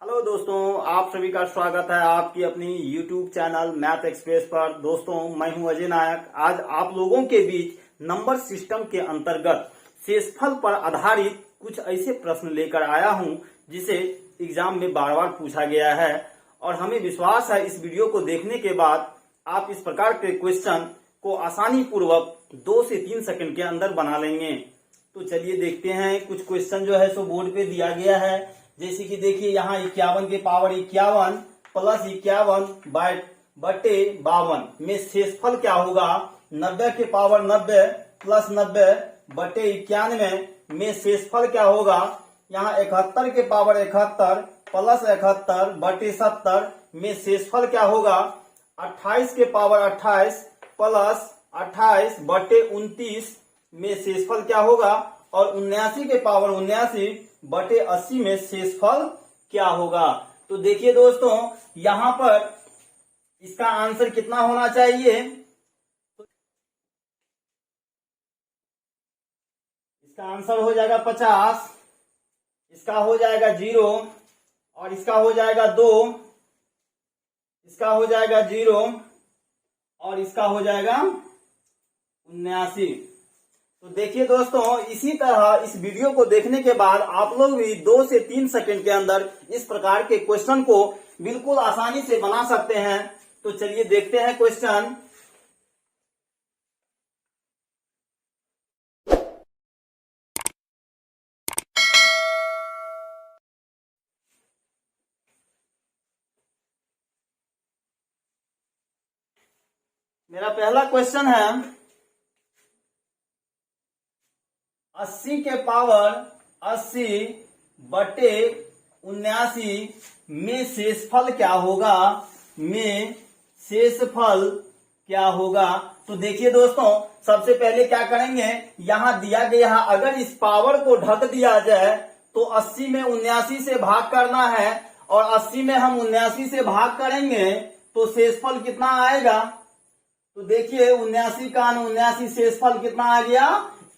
Hello दोस्तों, आप सभी का स्वागत है आपकी अपनी YouTube चैनल मैथ एक्सप्रेस पर। दोस्तों, मैं हूं अजय नायक। आज आप लोगों के बीच नंबर सिस्टम के अंतर्गत शेषफल पर आधारित कुछ ऐसे प्रश्न लेकर आया हूं जिसे एग्जाम में बार बार पूछा गया है और हमें विश्वास है इस वीडियो को देखने के बाद आप इस प्रकार के क्वेश्चन को आसानी पूर्वक 2 से 3 सेकंड के अंदर बना लेंगे। तो चलिए देखते हैं। कुछ क्वेश्चन जो है सो बोर्ड पे दिया गया है, जैसे कि देखिए यहाँ 51 के पावर 51 प्लस 51 बटे 52 में शेषफल क्या होगा। 90 के पावर 90 प्लस 90 बटे 91 में शेषफल क्या होगा। यहाँ 71 के पावर 71 प्लस 71 बटे 70 में शेषफल क्या होगा। 28 के पावर 28 प्लस 28 बटे 29 में शेषफल क्या होगा। और 79 के पावर 79 बटे 80 में शेषफल क्या होगा। तो देखिए दोस्तों, यहां पर इसका आंसर कितना होना चाहिए। इसका आंसर हो जाएगा 50, इसका हो जाएगा 0 और इसका हो जाएगा 2, इसका हो जाएगा 0 और इसका हो जाएगा 79। तो देखिए दोस्तों, इसी तरह इस वीडियो को देखने के बाद आप लोग भी 2 से 3 सेकंड के अंदर इस प्रकार के क्वेश्चन को बिल्कुल आसानी से बना सकते हैं। तो चलिए देखते हैं क्वेश्चन। मेरा पहला क्वेश्चन है 80 के पावर 80 बटे 79 में शेषफल क्या होगा। में शेषफल क्या होगा। तो देखिए दोस्तों, सबसे पहले क्या करेंगे, यहां दिया गया है अगर इस पावर को ढक दिया जाए तो 80 में 79 से भाग करना है और 80 में हम 79 से भाग करेंगे तो शेषफल कितना आएगा। तो देखिए 79 का 79 शेषफल कितना आ गया,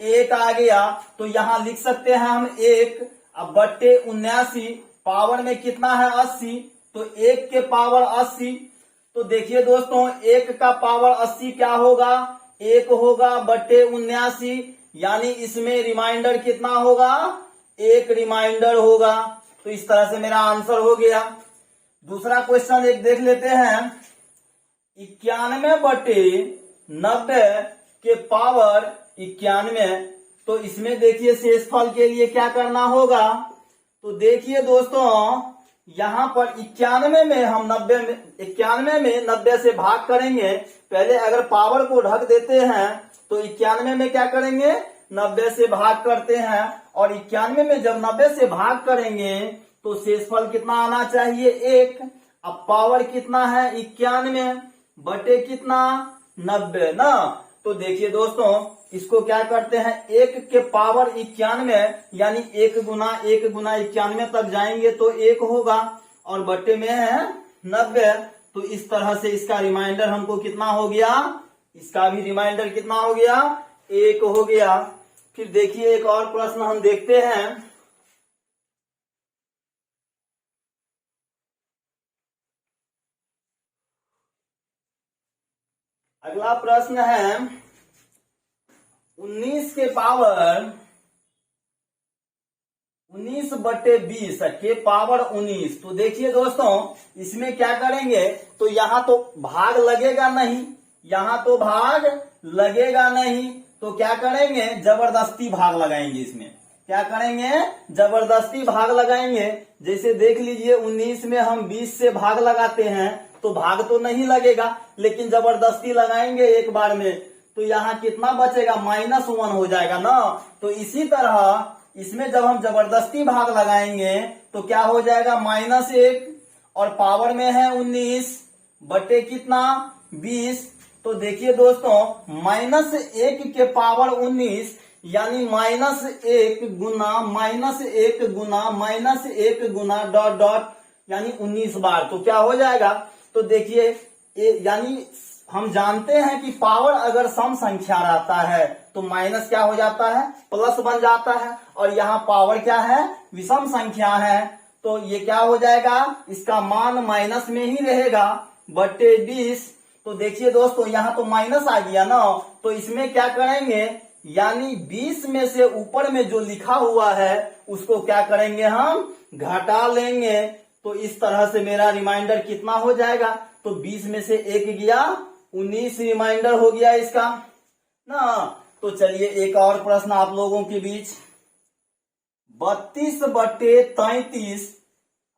1 आ गया। तो यहां लिख सकते हैं हम 1 अब बट्टे 79 पावर में कितना है 80, तो 1 के पावर 80। तो देखिए दोस्तों, 1 का पावर 80 क्या होगा, 1 होगा बट्टे 79, यानी इसमें रिमाइंडर कितना होगा, 1 रिमाइंडर होगा। तो इस तरह से मेरा आंसर हो गया। दूसरा क्वेश्चन एक देख लेते हैं। 91 बटे 90 के पावर 91, तो इसमें देखिए शेषफल के लिए क्या करना होगा। तो देखिए दोस्तों, यहां पर 91 में हम 90 से भाग करेंगे। पहले अगर पावर को ढक देते हैं तो 91 में क्या करेंगे, 90 से भाग करते हैं और 91 में जब 90 से भाग करेंगे तो शेषफल कितना आना चाहिए, 1। अब पावर कितना है 91 बटे कितना 90 ना। तो देखिए दोस्तों, इसको क्या करते हैं, 1 के पावर 91 यानी 1 गुना 91 तक जाएंगे तो 1 होगा और बट्टे में है 90। तो इस तरह से इसका रिमाइंडर हमको कितना हो गया, इसका भी रिमाइंडर कितना हो गया, 1 हो गया। फिर देखिए एक और प्रश्न हम देखते हैं। अगला प्रश्न है 19 के पावर 19 बटे 20 के पावर 19। तो देखिए दोस्तों, इसमें क्या करेंगे, तो यहां तो भाग लगेगा नहीं, यहां तो भाग लगेगा नहीं, तो क्या करेंगे, जबरदस्ती भाग लगाएंगे। इसमें क्या करेंगे, जबरदस्ती भाग लगाएंगे। जैसे देख लीजिए 19 में हम 20 से भाग लगाते हैं तो भाग तो नहीं लगेगा, लेकिन जबरदस्ती लगाएंगे एक बार में, तो यहाँ कितना बचेगा, -1 हो जाएगा ना। तो इसी तरह इसमें जब हम जबरदस्ती भाग लगाएंगे तो क्या हो जाएगा, -1 और पावर में है 19 बटे कितना 20। तो देखिए दोस्तों, -1 के पावर 19 यानी -1 गुना डॉट डॉट यानी 19 बार। तो क्या हो जाएगा, तो देखिए यानी हम जानते हैं कि पावर अगर सम संख्या रहता है तो माइनस क्या हो जाता है, प्लस बन जाता है। और यहाँ पावर क्या है, विषम संख्या है तो ये क्या हो जाएगा, इसका मान माइनस में ही रहेगा बटे 20। तो देखिए दोस्तों यहाँ तो माइनस आ गया ना, तो इसमें क्या करेंगे, यानी 20 में से ऊपर में जो लिखा हुआ है उसको क्या करेंगे, हम घटा लेंगे। तो इस तरह से मेरा रिमाइंडर कितना हो जाएगा, तो 20 में से 1 गया, 19 रिमाइंडर हो गया इसका ना। तो चलिए एक और प्रश्न आप लोगों के बीच, 32 बटे 33,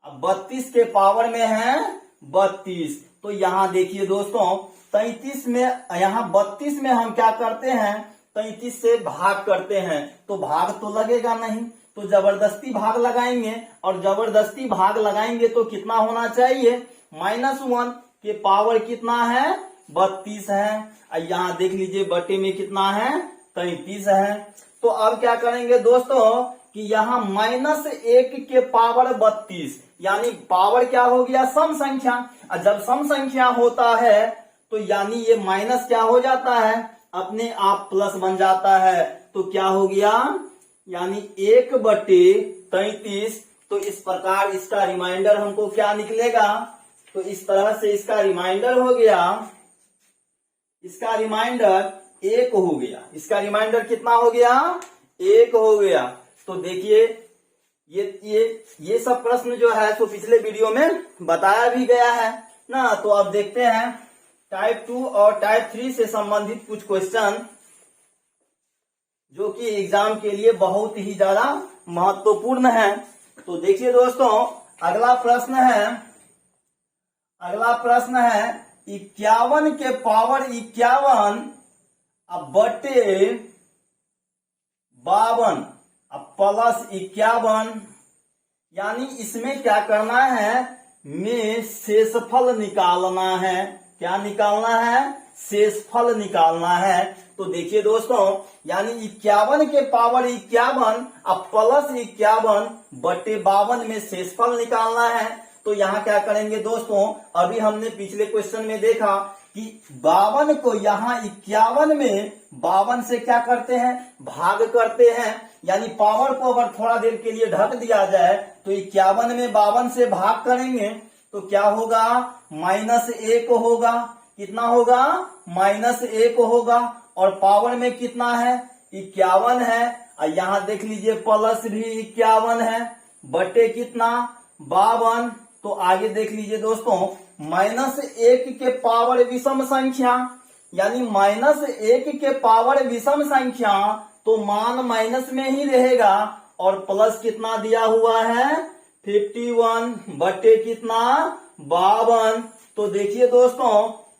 अब 32 के पावर में है 32। तो यहाँ देखिए दोस्तों 33 में, यहाँ 32 में हम क्या करते हैं, 33 से भाग करते हैं, तो भाग तो लगेगा नहीं, तो जबरदस्ती भाग लगाएंगे, और जबरदस्ती भाग लगाएंगे तो कितना होना चाहिए, -1 के पावर कितना है, 32 है। और यहाँ देख लीजिए बटे में कितना है, 33 है। तो अब क्या करेंगे दोस्तों कि यहाँ -1 के पावर 32, यानी पावर क्या हो गया, सम संख्या। और जब सम संख्या होता है तो यानी ये माइनस क्या हो जाता है, अपने आप प्लस बन जाता है। तो क्या हो गया, यानी 1 बटे 33। तो इस प्रकार इसका रिमाइंडर हमको क्या निकलेगा, तो इस तरह से इसका रिमाइंडर हो गया, इसका रिमाइंडर 1 हो गया। इसका रिमाइंडर कितना हो गया, 1 हो गया। तो देखिए ये सब प्रश्न जो है तो पिछले वीडियो में बताया भी गया है ना। तो अब देखते हैं टाइप 2 और टाइप 3 से संबंधित कुछ क्वेश्चन जो कि एग्जाम के लिए बहुत ही ज्यादा महत्वपूर्ण है। तो देखिए दोस्तों अगला प्रश्न है 51 के पावर 51 अब बटे 52 अब प्लस 51, यानी इसमें क्या करना है, में शेषफल निकालना है। क्या निकालना है, शेषफल निकालना है। तो देखिए दोस्तों यानी 51 के पावर 51 अब प्लस 51 बटे 52 में शेषफल निकालना है। तो यहाँ क्या करेंगे दोस्तों, अभी हमने पिछले क्वेश्चन में देखा कि 52 को यहाँ 51 में 52 से क्या करते हैं, भाग करते हैं। यानी पावर को अगर थोड़ा देर के लिए ढक दिया जाए तो 51 में 52 से भाग करेंगे तो क्या होगा, -1 होगा। कितना होगा, -1 होगा। और पावर में कितना है, 51 है। और यहाँ देख लीजिए प्लस भी 51 है बटे कितना, 52। तो आगे देख लीजिए दोस्तों -1 के पावर विषम संख्या, यानी -1 के पावर विषम संख्या, तो मान माइनस में ही रहेगा। और प्लस कितना दिया हुआ है, 51 बटे कितना, 52। तो देखिए दोस्तों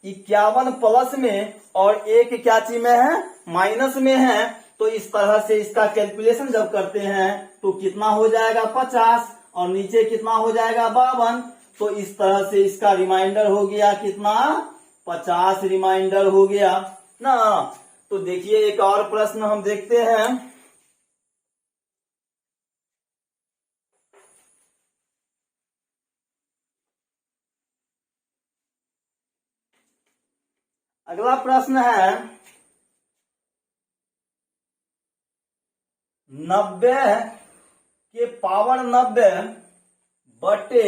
51 प्लस में और 1 क्या चीज में है, माइनस में है। तो इस तरह से इसका कैलकुलेशन जब करते हैं तो कितना हो जाएगा, 50 और नीचे कितना हो जाएगा, 52। तो इस तरह से इसका रिमाइंडर हो गया कितना, 50 रिमाइंडर हो गया ना। तो देखिए एक और प्रश्न हम देखते हैं। अगला प्रश्न है 90 के पावर 90 बटे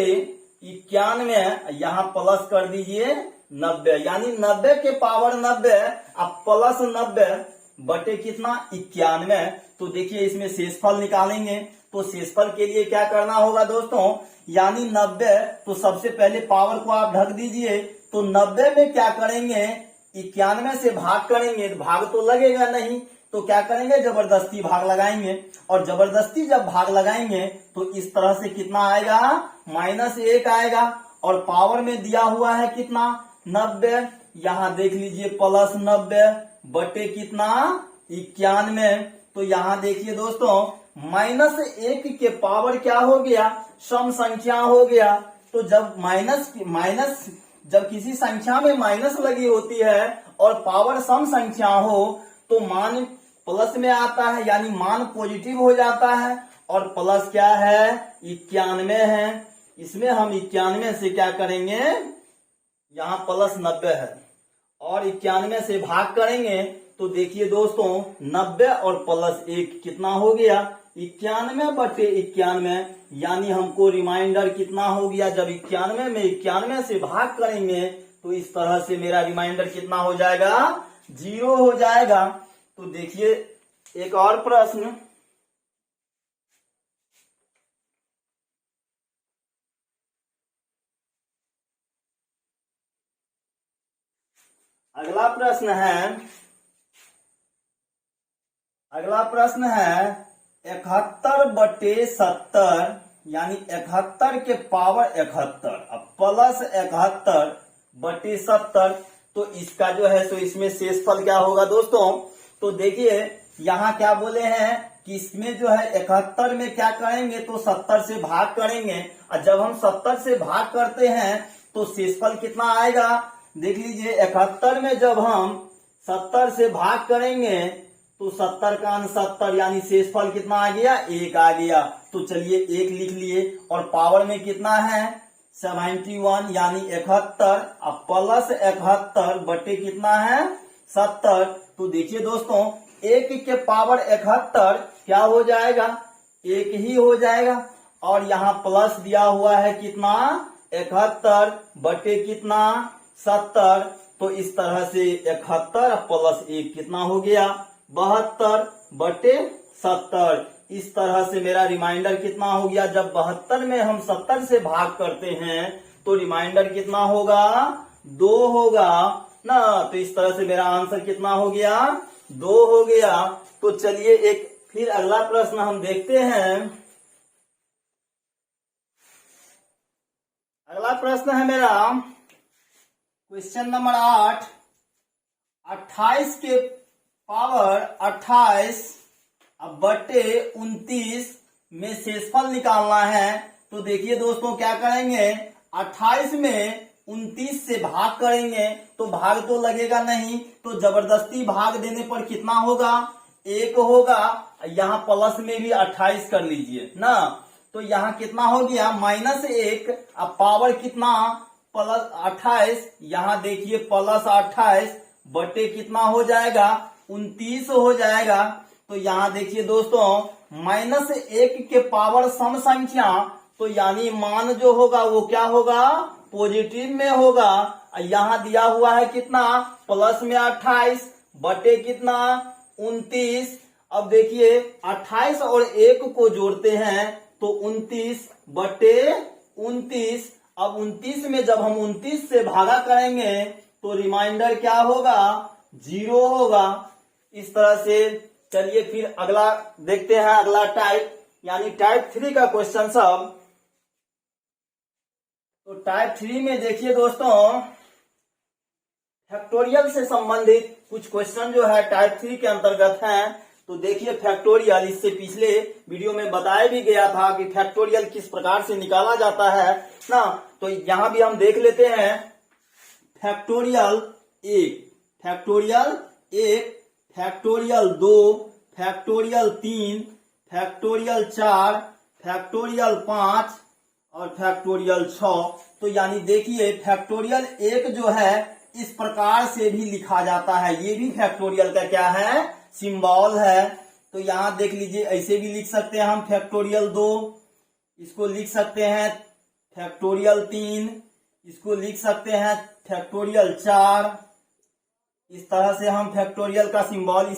91, यहाँ प्लस कर दीजिए 90, यानी 90 के पावर 90 अब प्लस 90 बटे कितना, 91। तो देखिए इसमें शेषफल निकालेंगे। तो शेषफल के लिए क्या करना होगा दोस्तों, यानी 90, तो सबसे पहले पावर को आप ढक दीजिए। तो 90 में क्या करेंगे, 91 से भाग करेंगे, भाग तो लगेगा नहीं, तो क्या करेंगे, जबरदस्ती भाग लगाएंगे। और जबरदस्ती जब भाग लगाएंगे तो इस तरह से कितना आएगा, -1 आएगा। और पावर में दिया हुआ है कितना, 90, यहाँ देख लीजिए प्लस 90 बटे कितना, 91। तो यहाँ देखिए दोस्तों -1 के पावर क्या हो गया, सम संख्या हो गया। तो जब जब किसी संख्या में माइनस लगी होती है और पावर सम संख्या हो तो मान प्लस में आता है, यानी मान पॉजिटिव हो जाता है। और प्लस क्या है, 91 है। इसमें हम 91 से क्या करेंगे, यहाँ प्लस 90 है और 91 से भाग करेंगे तो देखिए दोस्तों 90 और प्लस 1 कितना हो गया 91/91, यानी हमको रिमाइंडर कितना हो गया। जब 91 में 91 से भाग करेंगे तो इस तरह से मेरा रिमाइंडर कितना हो जाएगा 0 हो जाएगा। तो देखिए एक और प्रश्न, अगला प्रश्न है 71/70, यानी 71 के पावर 71 अब प्लस 71/70। तो इसका जो है सो इसमें शेषफल क्या होगा दोस्तों। तो देखिए यहाँ क्या बोले हैं कि इसमें जो है 71 में क्या करेंगे तो 70 से भाग करेंगे, और जब हम 70 से भाग करते हैं तो शेषफल कितना आएगा। देख लीजिए 71 में जब हम 70 से भाग करेंगे तो 70 का 70, यानी शेषफल कितना आ गया 1 आ गया। तो चलिए 1 लिख लिए, और पावर में कितना है 71, यानी 71 अब प्लस 71 बटे कितना है 70। तो देखिए दोस्तों 1 के पावर 71 क्या हो जाएगा 1 ही हो जाएगा, और यहाँ प्लस दिया हुआ है कितना 71 बटे कितना 70। तो इस तरह से 71 प्लस 1 कितना हो गया 72/70। इस तरह से मेरा रिमाइंडर कितना हो गया। जब 72 में हम 70 से भाग करते हैं तो रिमाइंडर कितना होगा 2 होगा ना। तो इस तरह से मेरा आंसर कितना हो गया 2 हो गया। तो चलिए एक फिर अगला प्रश्न हम देखते हैं। अगला प्रश्न है मेरा क्वेश्चन नंबर 8, 28 के पावर 28 अब बटे 29 में शेषफल निकालना है। तो देखिए दोस्तों क्या करेंगे 28 में 29 से भाग करेंगे तो भाग तो लगेगा नहीं, तो जबरदस्ती भाग देने पर कितना होगा 1 होगा। यहाँ प्लस में भी 28 कर लीजिए ना, तो यहाँ कितना हो गया -1। अब पावर कितना प्लस 28, यहाँ देखिए प्लस 28 बटे कितना हो जाएगा 29 हो जाएगा। तो यहाँ देखिए दोस्तों -1 के पावर सम संख्या, तो यानी मान जो होगा वो क्या होगा पॉजिटिव में होगा। यहाँ दिया हुआ है कितना प्लस में 28 बटे कितना 29। अब देखिए 28 और 1 को जोड़ते हैं तो 29 बटे 29। अब 29 में जब हम 29 से भागा करेंगे तो रिमाइंडर क्या होगा 0 होगा। इस तरह से चलिए फिर अगला देखते हैं, अगला टाइप यानी टाइप 3 का क्वेश्चन सब। तो टाइप 3 में देखिए दोस्तों फैक्टोरियल से संबंधित कुछ क्वेश्चन जो है टाइप 3 के अंतर्गत हैं। तो देखिए फैक्टोरियल, इससे पिछले वीडियो में बताया भी गया था कि फैक्टोरियल किस प्रकार से निकाला जाता है ना। तो यहां भी हम देख लेते हैं factorial 1, factorial 1, factorial 2, factorial 3, factorial 4, factorial 5 और फैक्टोरियल 6। तो यानी देखिए फैक्टोरियल 1 जो है इस प्रकार से भी लिखा जाता है, ये भी फैक्टोरियल का क्या है सिंबल है। तो यहाँ देख लीजिए ऐसे भी लिख सकते हैं हम फैक्टोरियल 2, इसको लिख सकते हैं फैक्टोरियल 3, इसको लिख सकते हैं फैक्टोरियल 4। इस तरह से हम फैक्टोरियल का सिंबल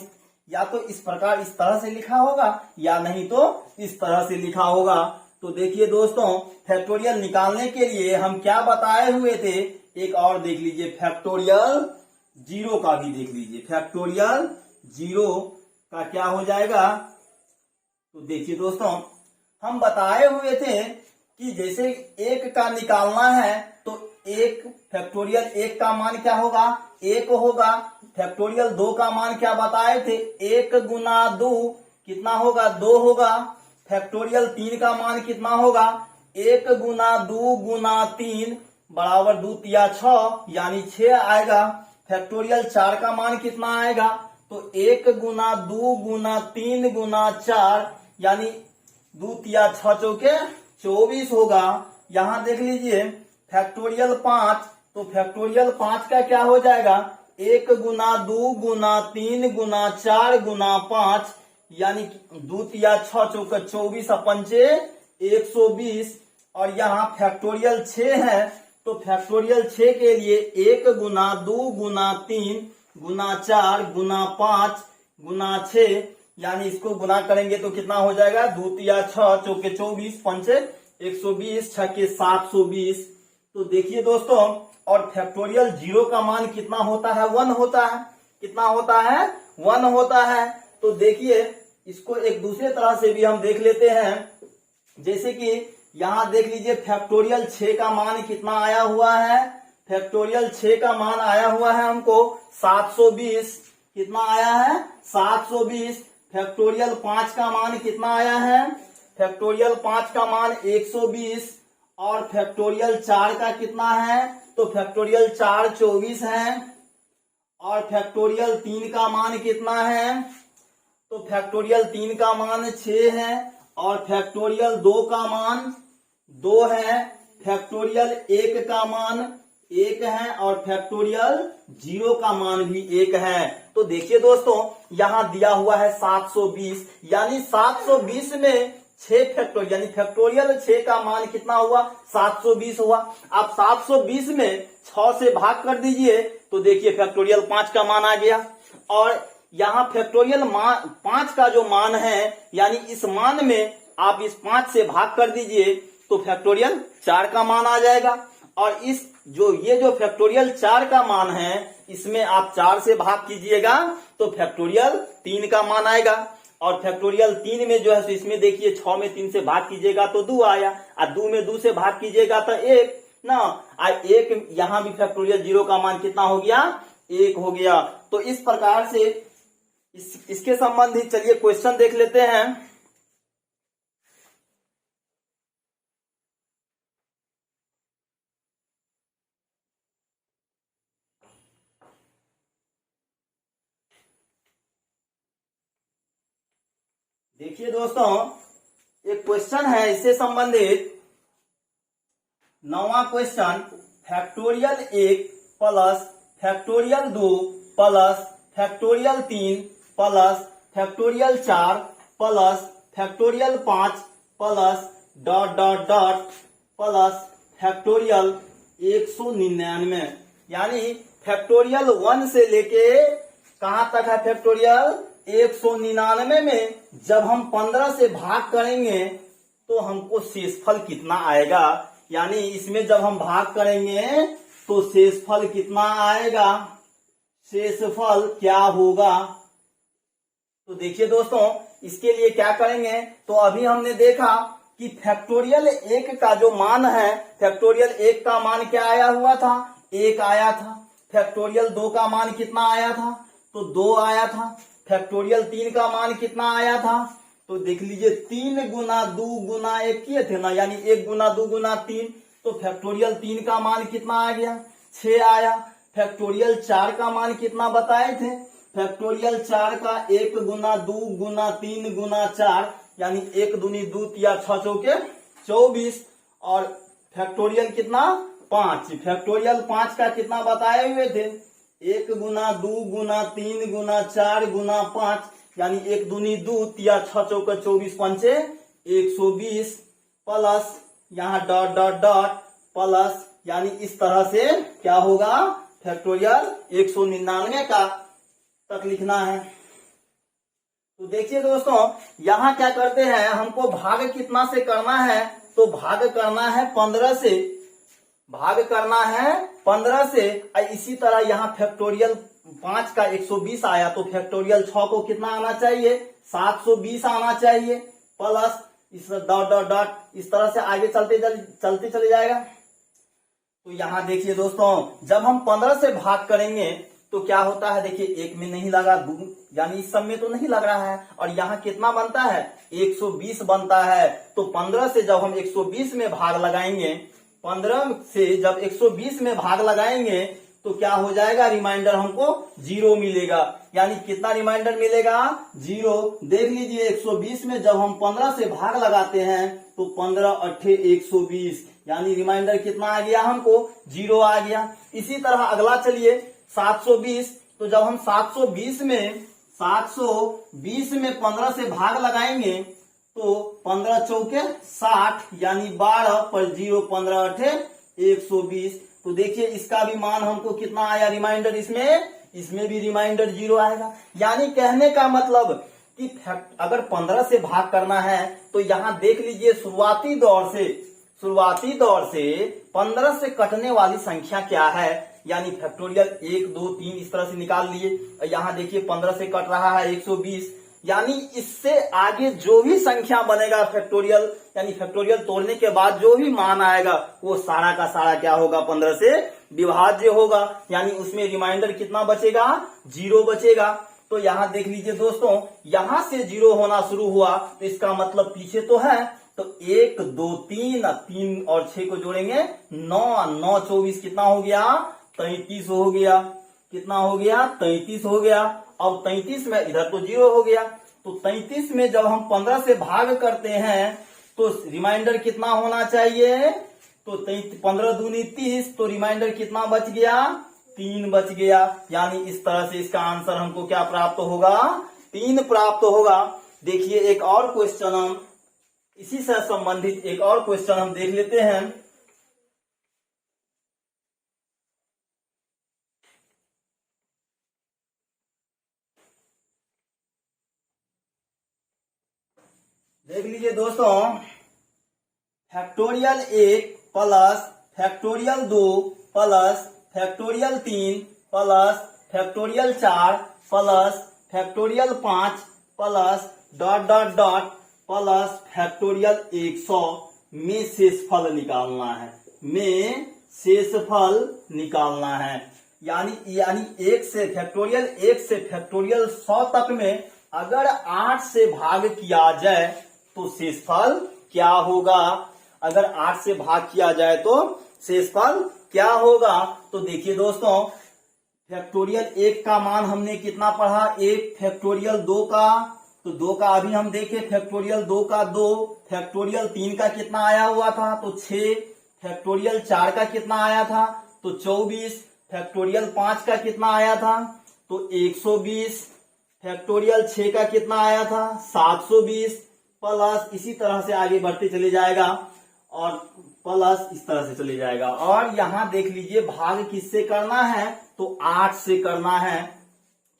या तो इस प्रकार इस तरह से लिखा होगा या नहीं तो इस तरह से लिखा होगा। तो देखिए दोस्तों फैक्टोरियल निकालने के लिए हम क्या बताए हुए थे, एक और देख लीजिए फैक्टोरियल 0 का भी देख लीजिए। फैक्टोरियल 0 का क्या हो जाएगा, तो देखिए दोस्तों हम बताए हुए थे कि जैसे 1 का निकालना है तो 1 फैक्टोरियल 1 का मान क्या होगा 1 होगा। फैक्टोरियल 2 का मान क्या बताए थे 1 गुना 2 कितना होगा 2 होगा। फैक्टोरियल 3 का मान कितना होगा 1 गुना 2 गुना 3 बराबर 2 तिया 6 यानी 6 आएगा। फैक्टोरियल 4 का मान कितना आएगा तो 1 गुना 2 गुना 3 गुना 4 यानी 2 तिया 6 चौके 24 होगा। यहाँ देख लीजिए फैक्टोरियल 5, तो फैक्टोरियल 5 का क्या हो जाएगा 1 गुना 2 गुना 3 गुना 4 गुना 5 यानी 2 तिया 6 चौका 24 पंचे 120 और यहाँ फैक्टोरियल 6 है तो फैक्टोरियल 6 के लिए 1 गुना 2 गुना 3 गुना 4 गुना 5 गुना 6 यानी इसको गुना करेंगे तो कितना हो जाएगा 2 तिया 6 चौके 24 पंचे 120 6 के 720। तो देखिए दोस्तों और फैक्टोरियल 0 का मान कितना होता है 1 होता है। कितना होता है 1 होता है। तो देखिए इसको एक दूसरे तरह से भी हम देख लेते हैं। जैसे कि यहाँ देख लीजिए फैक्टोरियल 6 का मान कितना आया हुआ है। फैक्टोरियल 6 का मान आया हुआ है हमको 720। कितना आया है 720। फैक्टोरियल 5 का मान कितना आया है। फैक्टोरियल 5 का मान 120 और फैक्टोरियल 4 का कितना है तो फैक्टोरियल 4 24 है और फैक्टोरियल 3 का मान कितना है तो फैक्टोरियल 3 का मान 6 है और फैक्टोरियल 2 का मान 2 है। फैक्टोरियल 1 का मान 1 है और फैक्टोरियल 0 का मान भी 1 है। तो देखिए दोस्तों यहाँ दिया हुआ है 720 यानी 720 में 6 फैक्टोरियल यानी फैक्टोरियल 6 का मान कितना हुआ 720 हुआ। आप 720 में 6 से भाग कर दीजिए तो देखिए फैक्टोरियल 5 का मान आ गया और यहाँ फैक्टोरियल 5 का जो मान है यानी इस मान में आप इस 5 से भाग कर दीजिए तो फैक्टोरियल 4 का मान आ जाएगा और इस ये जो फैक्टोरियल 4 का मान है इसमें आप 4 से भाग कीजिएगा तो फैक्टोरियल 3 का मान आएगा और फैक्टोरियल 3 में जो है तो इसमें देखिए 6 में 3 से भाग कीजिएगा तो 2 आया और 2 में 2 से भाग कीजिएगा तो 1 ना आ 1 यहाँ भी फैक्टोरियल 0 का मान कितना हो गया 1 हो गया। तो इस प्रकार से इसके संबंधित चलिए क्वेश्चन देख लेते हैं। देखिए दोस्तों एक क्वेश्चन है इससे संबंधित 9वां question factorial 1 plus factorial 2 plus factorial 3 plus factorial 4 plus factorial 5 plus dot dot dot plus factorial 199 यानी फैक्टोरियल 1 से लेके कहां तक है फैक्टोरियल 199 में जब हम 15 से भाग करेंगे तो हमको शेषफल कितना आएगा यानी इसमें जब हम भाग करेंगे तो शेषफल कितना आएगा शेषफल क्या होगा। तो देखिए दोस्तों इसके लिए क्या करेंगे तो अभी हमने देखा कि फैक्टोरियल 1 का जो मान है फैक्टोरियल 1 का मान क्या आया हुआ था 1 आया था। फैक्टोरियल 2 का मान कितना आया था तो 2 आया था। फैक्टोरियल 3 का मान कितना आया था तो देख लीजिए 3 गुना 2 गुना 1 किए थे ना यानी 1 गुना 2 गुना 3 तो फैक्टोरियल 3 का मान कितना आ गया 6 आया। फैक्टोरियल 4 का मान कितना बताए थे फैक्टोरियल 4 का 1 गुना 2 गुना 3 गुना 4 यानी 1 दूनी 2 तिया 6 चौके 24 और फैक्टोरियल कितना 5 फैक्टोरियल 5 का कितना बताए हुए थे 1 गुना 2 गुना 3 गुना 4 गुना 5 यानी 1 दूनी 2 तिया 6 चौका 24 पंचे 120 प्लस यहाँ डॉट डॉट डॉट प्लस यानी इस तरह से क्या होगा फैक्टोरियल 199 का तक लिखना है। तो देखिए दोस्तों यहाँ क्या करते हैं हमको भाग कितना से करना है तो भाग करना है 15 से भाग करना है 15 से। इसी तरह यहाँ फैक्टोरियल 5 का 120 आया तो फैक्टोरियल 6 को कितना आना चाहिए 720 आना चाहिए प्लस इस डॉट डॉट डॉट इस तरह से आगे चलते चले जाएगा। तो यहाँ देखिए दोस्तों जब हम 15 से भाग करेंगे तो क्या होता है देखिए 1 में नहीं लगा यानी इस सब में तो नहीं लग रहा है और यहाँ कितना बनता है 120 बनता है। तो 15 से जब हम 120 में भाग लगाएंगे 15 से जब 120 में भाग लगाएंगे तो क्या हो जाएगा रिमाइंडर हमको 0 मिलेगा यानी कितना रिमाइंडर मिलेगा 0। देख लीजिए 120 में जब हम 15 से भाग लगाते हैं तो 15 अट्ठे 120 यानी रिमाइंडर कितना आ गया हमको 0 आ गया। इसी तरह अगला चलिए 720, तो जब हम 720 में 15 से भाग लगाएंगे तो 15 चौके 60 यानी 12 पर 0, 15 अठे 120। तो देखिए इसका भी मान हमको कितना आया रिमाइंडर, इसमें भी रिमाइंडर 0 आएगा। यानी कहने का मतलब कि अगर 15 से भाग करना है तो यहाँ देख लीजिए शुरुआती दौर से 15 से कटने वाली संख्या क्या है, यानी फैक्टोरियल 1, 2, 3 इस तरह से निकाल लिए। यहाँ देखिए 15 से कट रहा है 120, यानी इससे आगे जो भी संख्या बनेगा फैक्टोरियल, यानी फैक्टोरियल तोड़ने के बाद जो भी मान आएगा वो सारा का सारा क्या होगा, 15 से विभाज्य होगा। यानी उसमें रिमाइंडर कितना बचेगा, 0 बचेगा। तो यहाँ देख लीजिए दोस्तों, यहां से 0 होना शुरू हुआ तो इसका मतलब पीछे तो है, तो 1, 2, 3 और 6 को जोड़ेंगे 9, 9, 24 कितना हो गया, 33 हो गया। कितना हो गया, 33 हो गया। अब 33 में इधर तो 0 हो गया, तो 33 में जब हम 15 से भाग करते हैं तो रिमाइंडर कितना होना चाहिए, तो 15 दूनी 30, तो रिमाइंडर कितना बच गया, 3 बच गया। यानी इस तरह से इसका आंसर हमको क्या प्राप्त होगा, 3 प्राप्त होगा। देखिए एक और क्वेश्चन हम इसी से संबंधित एक और क्वेश्चन हम देख लेते हैं। देख लीजिए दोस्तों, factorial 1 plus factorial 2 plus factorial 3 plus factorial 4 plus factorial 5 plus dot dot dot plus factorial 100 में शेषफल निकालना है, निकालना है। यानी 1 से फैक्टोरियल 100 तक में अगर 8 से भाग किया जाए तो शेषफल क्या होगा, अगर 8 से भाग किया जाए तो शेषफल क्या होगा। तो देखिए दोस्तों, फैक्टोरियल 1 का मान हमने कितना पढ़ा, 1, फैक्टोरियल 2 का, तो 2 का अभी हम देखें, फैक्टोरियल 2 का 2, फैक्टोरियल 3 का कितना आया हुआ था, तो 6, फैक्टोरियल 4 का कितना आया था, तो 24, फैक्टोरियल 5 का कितना आया था, तो 120, फैक्टोरियल 6 का कितना आया था, 720, प्लस इसी तरह से आगे बढ़ते चले जाएगा और प्लस इस तरह से चले जाएगा। और यहाँ देख लीजिए भाग किससे करना है, तो 8 से करना है।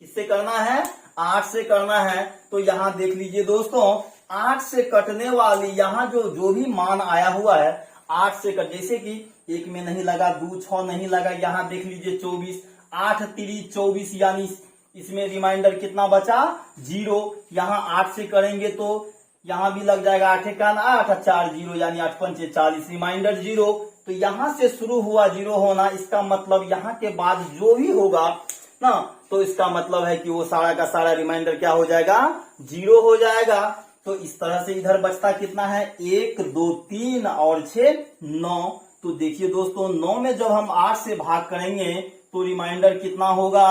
किससे करना है, 8 से करना है। तो यहाँ देख लीजिए दोस्तों, 8 से कटने वाली यहाँ जो भी मान आया हुआ है 8 से कट, जैसे कि 1 में नहीं लगा, 2, 6 नहीं लगा, यहाँ देख लीजिए 24, 8 3 24, यानी इसमें रिमाइंडर कितना बचा, 0। यहाँ 8 से करेंगे तो यहाँ भी लग जाएगा, 8 का 8, 4 0, यानी 8 5 40, रिमाइंडर 0। तो यहाँ से शुरू हुआ 0 होना, इसका मतलब यहाँ के बाद जो भी होगा ना, तो इसका मतलब है कि वो सारा का सारा रिमाइंडर क्या हो जाएगा, 0 हो जाएगा। तो इस तरह से इधर बचता कितना है, 1, 2, 3 और 6 9। तो देखिए दोस्तों, 9 में जब हम 8 से भाग करेंगे तो रिमाइंडर कितना होगा,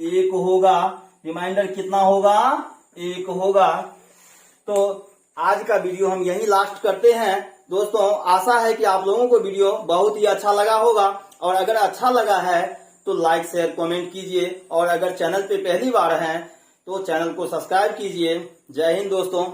1 होगा। रिमाइंडर कितना होगा, 1 होगा। तो आज का वीडियो हम यही लास्ट करते हैं दोस्तों। आशा है कि आप लोगों को वीडियो बहुत ही अच्छा लगा होगा, और अगर अच्छा लगा है तो लाइक शेयर कमेंट कीजिए, और अगर चैनल पे पहली बार हैं तो चैनल को सब्सक्राइब कीजिए। जय हिंद दोस्तों।